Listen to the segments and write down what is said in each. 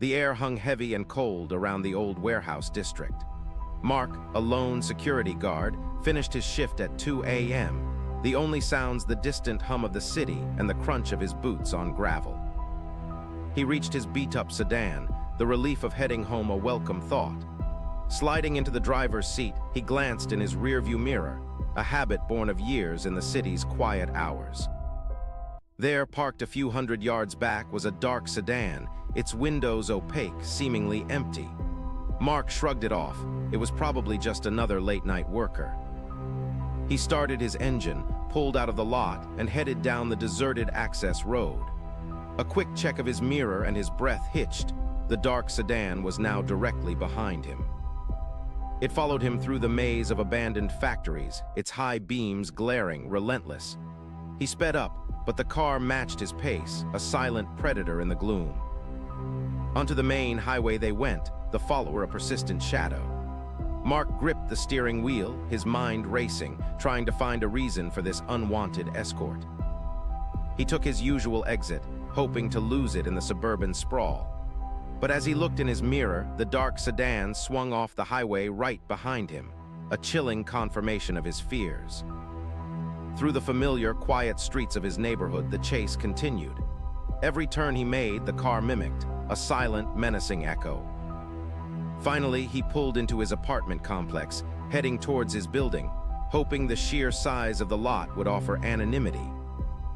The air hung heavy and cold around the old warehouse district. Mark, a lone security guard, finished his shift at 2 a.m., the only sounds the distant hum of the city and the crunch of his boots on gravel. He reached his beat-up sedan, the relief of heading home a welcome thought. Sliding into the driver's seat, he glanced in his rearview mirror, a habit born of years in the city's quiet hours. There, parked a few hundred yards back, was a dark sedan, its windows opaque, seemingly empty. Mark shrugged it off. It was probably just another late-night worker. He started his engine, pulled out of the lot, and headed down the deserted access road. A quick check of his mirror and his breath hitched. The dark sedan was now directly behind him. It followed him through the maze of abandoned factories, its high beams glaring, relentless. He sped up, but the car matched his pace, a silent predator in the gloom. Onto the main highway they went, the follower a persistent shadow. Mark gripped the steering wheel, his mind racing, trying to find a reason for this unwanted escort. He took his usual exit, hoping to lose it in the suburban sprawl. But as he looked in his mirror, the dark sedan swung off the highway right behind him, a chilling confirmation of his fears. Through the familiar, quiet streets of his neighborhood, the chase continued. Every turn he made, the car mimicked, a silent, menacing echo. Finally, he pulled into his apartment complex, heading towards his building, hoping the sheer size of the lot would offer anonymity.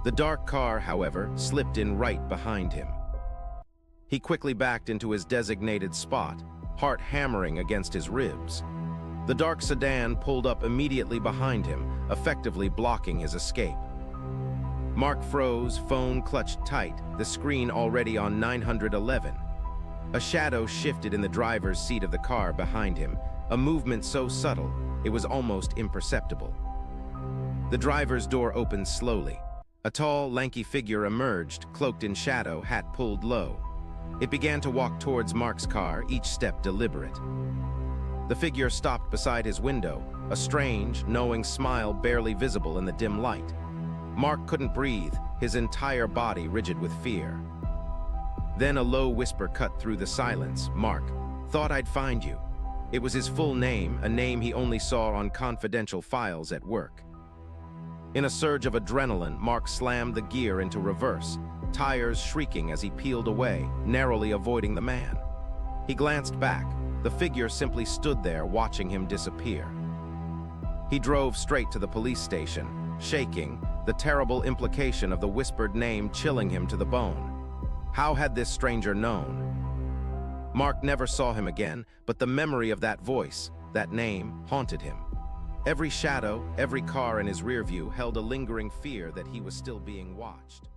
The dark car, however, slipped in right behind him. He quickly backed into his designated spot, heart hammering against his ribs. The dark sedan pulled up immediately behind him, effectively blocking his escape. Mark froze, phone clutched tight, the screen already on 911. A shadow shifted in the driver's seat of the car behind him, a movement so subtle it was almost imperceptible. The driver's door opened slowly. A tall, lanky figure emerged, cloaked in shadow, hat pulled low. It began to walk towards Mark's car, each step deliberate. The figure stopped beside his window, a strange, knowing smile barely visible in the dim light. Mark couldn't breathe, his entire body rigid with fear. Then a low whisper cut through the silence. "Mark, thought I'd find you." It was his full name, a name he only saw on confidential files at work. In a surge of adrenaline, Mark slammed the gear into reverse, tires shrieking as he peeled away, narrowly avoiding the man. He glanced back. The figure simply stood there, watching him disappear. He drove straight to the police station, shaking, the terrible implication of the whispered name chilling him to the bone. How had this stranger known? Mark never saw him again, but the memory of that voice, that name, haunted him. Every shadow, every car in his rearview held a lingering fear that he was still being watched.